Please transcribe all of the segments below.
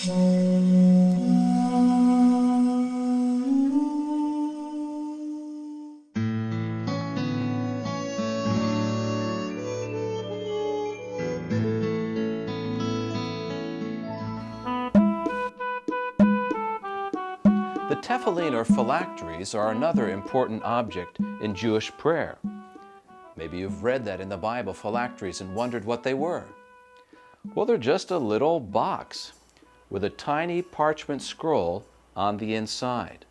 The tefillin or phylacteries are another important object in Jewish prayer. Maybe you've read that in the Bible, phylacteries, and wondered what they were. Well, they're just a little box with a tiny parchment scroll on the inside.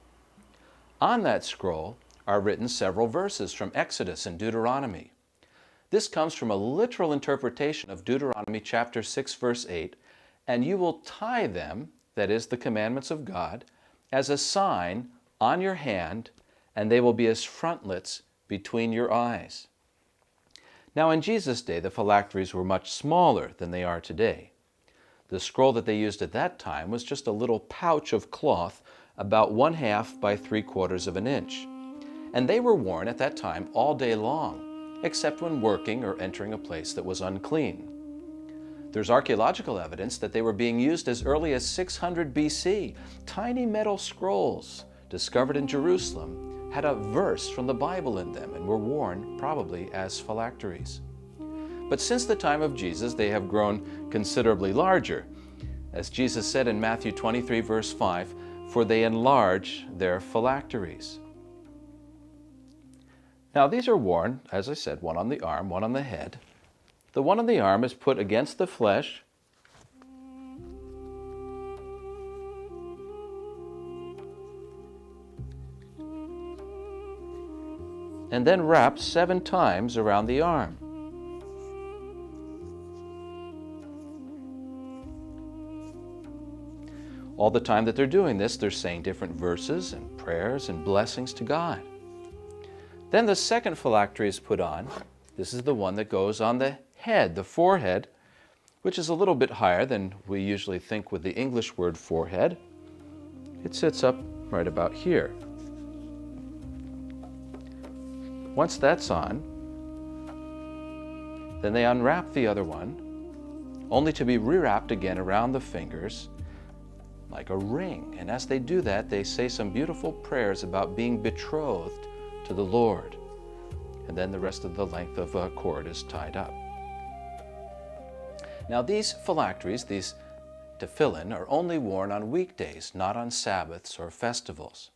On that scroll are written several verses from Exodus and Deuteronomy. This comes from a literal interpretation of Deuteronomy chapter 6, verse 8, and you will tie them, that is, the commandments of God, as a sign on your hand, and they will be as frontlets between your eyes. Now, in Jesus' day, the phylacteries were much smaller than they are today. The scroll that they used at that time was just a little pouch of cloth about 1/2 by 3/4 of an inch. And they were worn at that time all day long, except when working or entering a place that was unclean. There's archaeological evidence that they were being used as early as 600 BC. Tiny metal scrolls discovered in Jerusalem had a verse from the Bible in them and were worn probably as phylacteries. But since the time of Jesus, they have grown considerably larger. As Jesus said in Matthew 23, verse 5, "For they enlarge their phylacteries." Now these are worn, as I said, one on the arm, one on the head. The one on the arm is put against the flesh, and then wrapped 7 times around the arm. All the time that they're doing this, they're saying different verses and prayers and blessings to God. Then the second phylactery is put on. This is the one that goes on the head, the forehead, which is a little bit higher than we usually think with the English word forehead. It sits up right about here. Once that's on, then they unwrap the other one, only to be rewrapped again around the fingers like a ring. And as they do that, they say some beautiful prayers about being betrothed to the Lord. And then the rest of the length of a cord is tied up. Now these phylacteries, these tefillin, are only worn on weekdays, not on Sabbaths or festivals.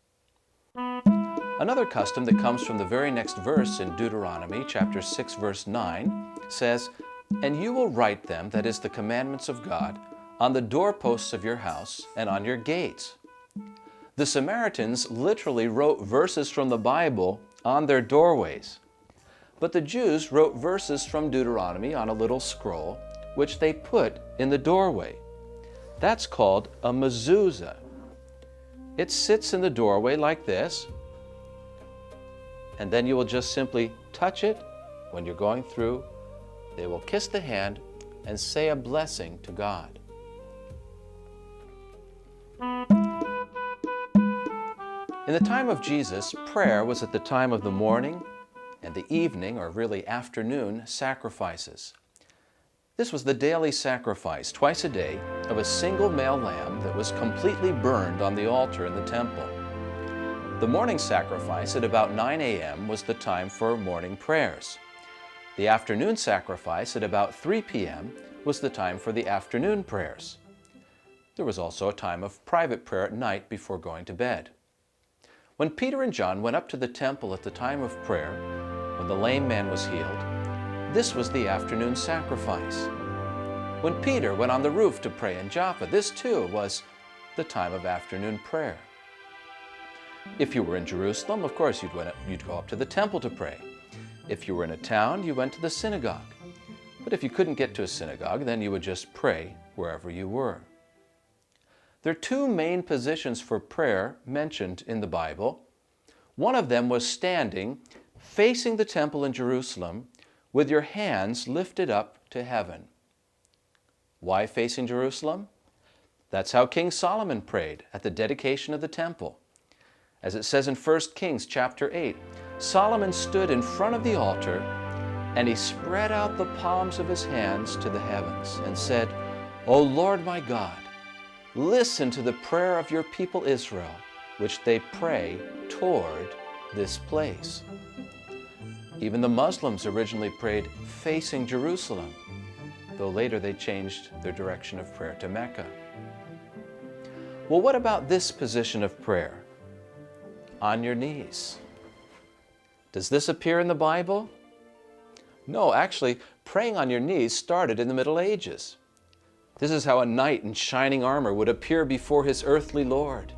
Another custom that comes from the very next verse in Deuteronomy chapter 6, verse 9 says, "And you will write them, that is the commandments of God, on the doorposts of your house and on your gates." The Samaritans literally wrote verses from the Bible on their doorways. But the Jews wrote verses from Deuteronomy on a little scroll, which they put in the doorway. That's called a mezuzah. It sits in the doorway like this, and then you will just simply touch it when you're going through. They will kiss the hand and say a blessing to God. In the time of Jesus, prayer was at the time of the morning and the evening, or really afternoon, sacrifices. This was the daily sacrifice, twice a day, of a single male lamb that was completely burned on the altar in the temple. The morning sacrifice at about 9 a.m. was the time for morning prayers. The afternoon sacrifice at about 3 p.m. was the time for the afternoon prayers. There was also a time of private prayer at night before going to bed. When Peter and John went up to the temple at the time of prayer, when the lame man was healed, this was the afternoon sacrifice. When Peter went on the roof to pray in Joppa, this too was the time of afternoon prayer. If you were in Jerusalem, of course, you'd go up to the temple to pray. If you were in a town, you went to the synagogue. But if you couldn't get to a synagogue, then you would just pray wherever you were. There are 2 main positions for prayer mentioned in the Bible. One of them was standing, facing the temple in Jerusalem, with your hands lifted up to heaven. Why facing Jerusalem? That's how King Solomon prayed at the dedication of the temple. As it says in 1 Kings chapter 8, Solomon stood in front of the altar, and he spread out the palms of his hands to the heavens and said, "O Lord my God, listen to the prayer of your people Israel, which they pray toward this place. Even the Muslims originally prayed facing Jerusalem, though later they changed their direction of prayer to Mecca. Well, what about this position of prayer? On your knees. Does this appear in the Bible? No, actually, praying on your knees started in the Middle Ages. This is how a knight in shining armor would appear before his earthly lord.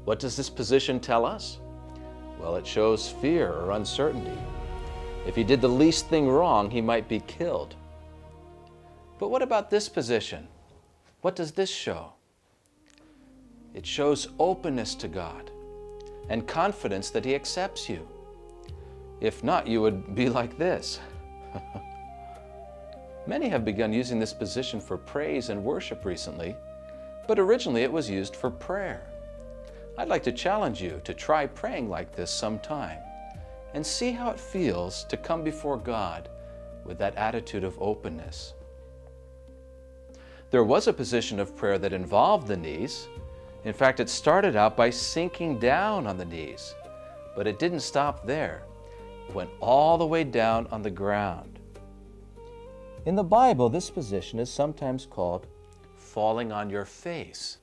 What does this position tell us? Well, it shows fear or uncertainty. If he did the least thing wrong, he might be killed. But what about this position? What does this show? It shows openness to God and confidence that He accepts you. If not, you would be like this. Many have begun using this position for praise and worship recently, but originally it was used for prayer. I'd like to challenge you to try praying like this sometime and see how it feels to come before God with that attitude of openness. There was a position of prayer that involved the knees. In fact, it started out by sinking down on the knees, but it didn't stop there. It went all the way down on the ground. In the Bible, this position is sometimes called falling on your face.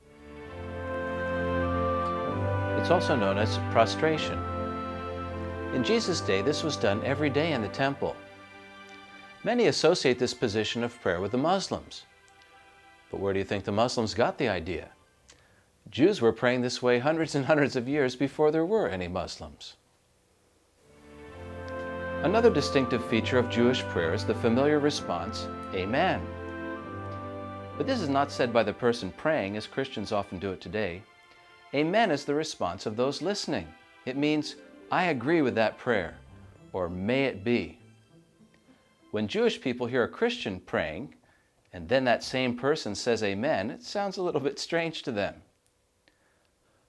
It's also known as prostration. In Jesus' day, this was done every day in the temple. Many associate this position of prayer with the Muslims. But where do you think the Muslims got the idea? Jews were praying this way hundreds and hundreds of years before there were any Muslims. Another distinctive feature of Jewish prayer is the familiar response, Amen. But this is not said by the person praying, as Christians often do it today. Amen is the response of those listening. It means, I agree with that prayer, or may it be. When Jewish people hear a Christian praying, and then that same person says Amen, it sounds a little bit strange to them.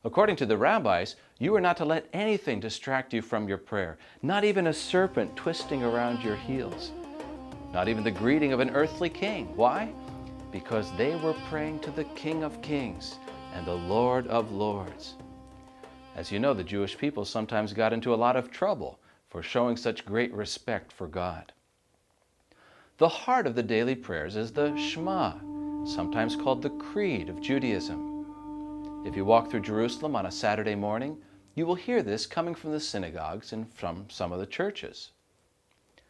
According to the rabbis, you are not to let anything distract you from your prayer, not even a serpent twisting around your heels, not even the greeting of an earthly king. Why? Because they were praying to the King of Kings and the Lord of Lords. As you know, the Jewish people sometimes got into a lot of trouble for showing such great respect for God. The heart of the daily prayers is the Shema, sometimes called the Creed of Judaism. If you walk through Jerusalem on a Saturday morning, you will hear this coming from the synagogues and from some of the churches.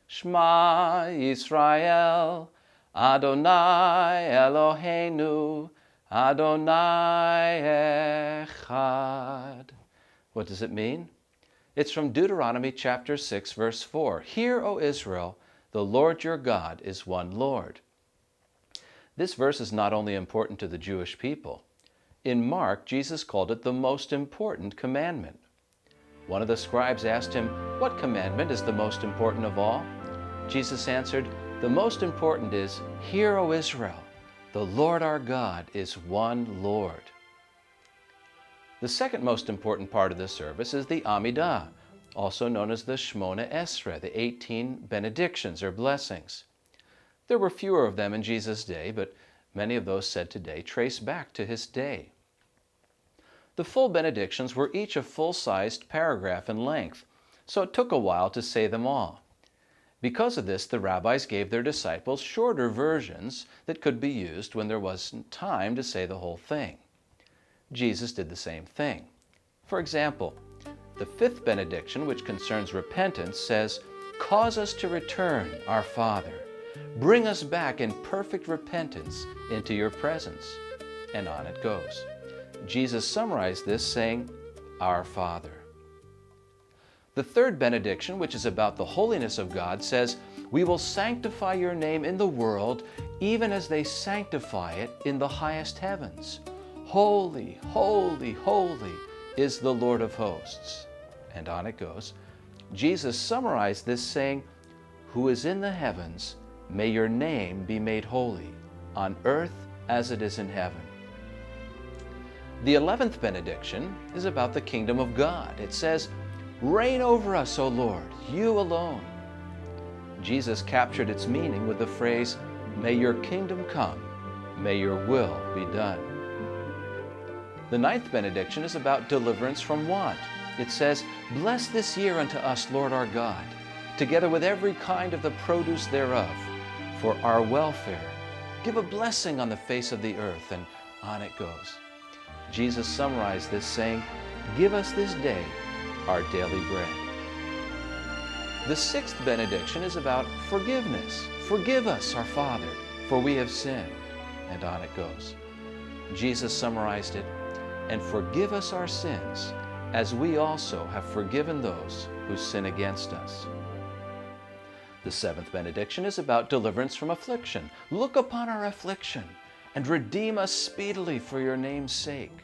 Shema Yisrael, Adonai Eloheinu, Adonai Echad. What does it mean? It's from Deuteronomy chapter 6, verse 4. Hear, O Israel, the Lord your God is one Lord. This verse is not only important to the Jewish people. In Mark, Jesus called it the most important commandment. One of the scribes asked him, what commandment is the most important of all? Jesus answered, the most important is, Hear, O Israel, the Lord our God is one Lord. The second most important part of the service is the Amidah, also known as the Shmona Esrei, the 18 benedictions or blessings. There were fewer of them in Jesus' day, but many of those said today trace back to his day. The full benedictions were each a full-sized paragraph in length, so it took a while to say them all. Because of this, the rabbis gave their disciples shorter versions that could be used when there wasn't time to say the whole thing. Jesus did the same thing. For example, the fifth benediction, which concerns repentance, says, Cause us to return, our Father. Bring us back in perfect repentance into your presence. And on it goes. Jesus summarized this saying, Our Father. The third benediction, which is about the holiness of God, says, We will sanctify your name in the world, even as they sanctify it in the highest heavens. Holy, holy, holy is the Lord of hosts. And on it goes. Jesus summarized this saying, Who is in the heavens, may your name be made holy, on earth as it is in heaven. The 11th benediction is about the kingdom of God. It says, Reign over us, O Lord, you alone. Jesus captured its meaning with the phrase, May your kingdom come, may your will be done. The ninth benediction is about deliverance from want. It says, "Bless this year unto us, Lord our God, together with every kind of the produce thereof, for our welfare. Give a blessing on the face of the earth," and on it goes. Jesus summarized this saying, "Give us this day our daily bread." The sixth benediction is about forgiveness. "Forgive us, our Father, for we have sinned," and on it goes. Jesus summarized it, "And forgive us our sins, as we also have forgiven those who sin against us." The seventh benediction is about deliverance from affliction. "Look upon our affliction, and redeem us speedily for your name's sake."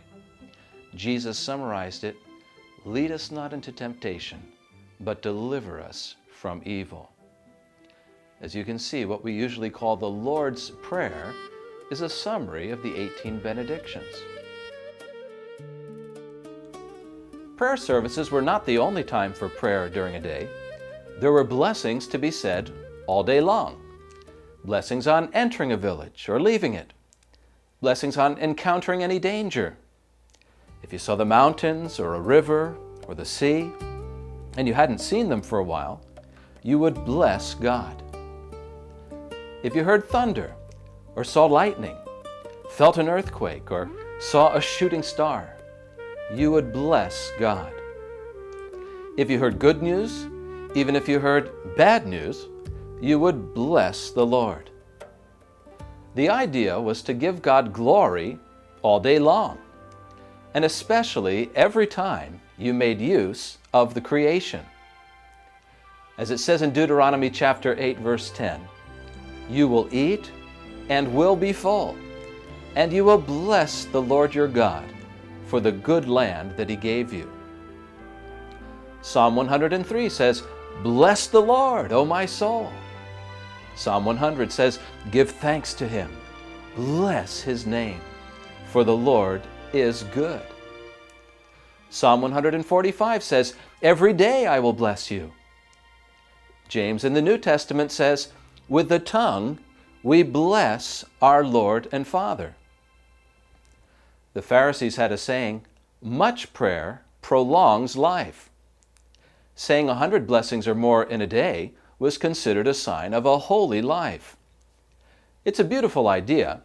Jesus summarized it, "Lead us not into temptation, but deliver us from evil." As you can see, what we usually call the Lord's Prayer is a summary of the 18 benedictions. Prayer services were not the only time for prayer during a day. There were blessings to be said all day long. Blessings on entering a village or leaving it. Blessings on encountering any danger. If you saw the mountains or a river or the sea, and you hadn't seen them for a while, you would bless God. If you heard thunder or saw lightning, felt an earthquake or saw a shooting star, you would bless God. If you heard good news, even if you heard bad news, you would bless the Lord. The idea was to give God glory all day long, and especially every time you made use of the creation. As it says in Deuteronomy chapter 8, verse 10, "You will eat and will be full, and you will bless the Lord your God for the good land that He gave you." Psalm 103 says, "Bless the Lord, O my soul." Psalm 100 says, "Give thanks to Him, bless His name, for the Lord is good." Psalm 145 says, "Every day I will bless you." James in the New Testament says, "With the tongue we bless our Lord and Father." The Pharisees had a saying, "Much prayer prolongs life." Saying 100 blessings or more in a day was considered a sign of a holy life. It's a beautiful idea,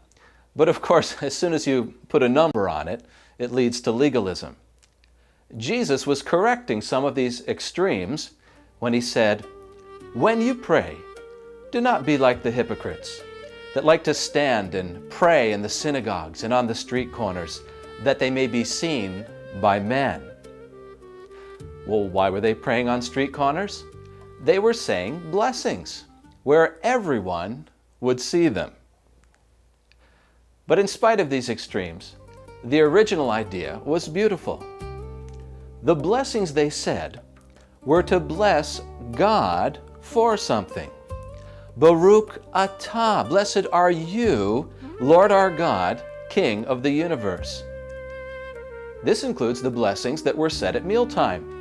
but of course, as soon as you put a number on it, it leads to legalism. Jesus was correcting some of these extremes when He said, "When you pray, do not be like the hypocrites that like to stand and pray in the synagogues and on the street corners, that they may be seen by men." Well, why were they praying on street corners? They were saying blessings where everyone would see them. But in spite of these extremes, the original idea was beautiful. The blessings they said were to bless God for something. Baruch atah, blessed are you, Lord our God, King of the universe. This includes the blessings that were said at mealtime.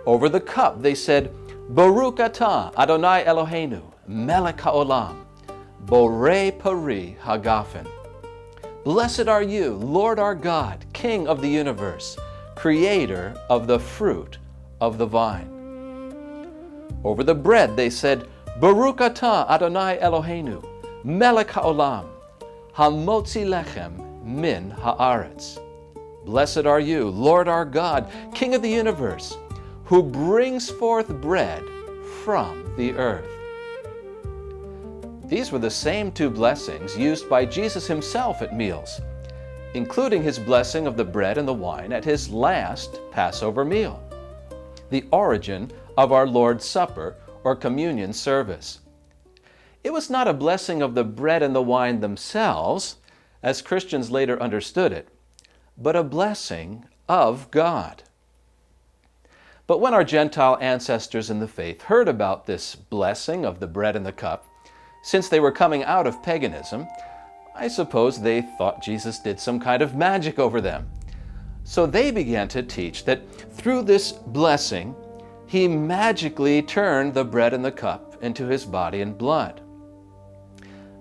Over the cup they said, Baruch atah Adonai Eloheinu, melech haolam, borei pari hagafen. Blessed are you, Lord our God, King of the universe, Creator of the fruit of the vine. Over the bread they said, Baruch atah Adonai Eloheinu, melech haolam, hamotzi lechem min haaretz. Blessed are you, Lord our God, King of the universe, who brings forth bread from the earth. These were the same two blessings used by Jesus Himself at meals, including His blessing of the bread and the wine at His last Passover meal, the origin of our Lord's Supper or communion service. It was not a blessing of the bread and the wine themselves, as Christians later understood it, but a blessing of God. But when our Gentile ancestors in the faith heard about this blessing of the bread and the cup, since they were coming out of paganism, I suppose they thought Jesus did some kind of magic over them. So they began to teach that through this blessing, He magically turned the bread and the cup into His body and blood.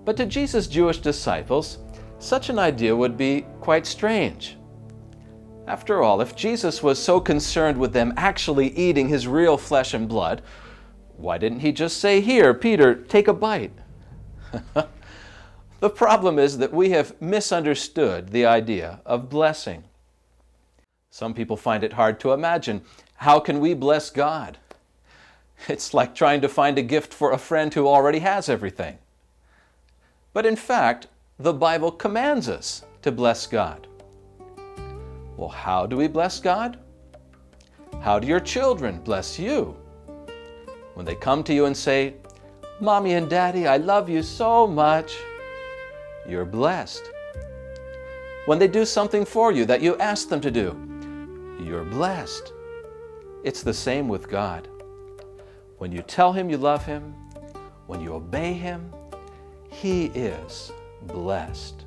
But to Jesus' Jewish disciples, such an idea would be quite strange. After all, if Jesus was so concerned with them actually eating his real flesh and blood, why didn't he just say, "Here, Peter, take a bite"? The problem is that we have misunderstood the idea of blessing. Some people find it hard to imagine. How can we bless God? It's like trying to find a gift for a friend who already has everything. But in fact, the Bible commands us to bless God. Well, how do we bless God? How do your children bless you? When they come to you and say, "Mommy and Daddy, I love you so much," you're blessed. When they do something for you that you ask them to do, you're blessed. It's the same with God. When you tell him you love him, when you obey him, he is blessed.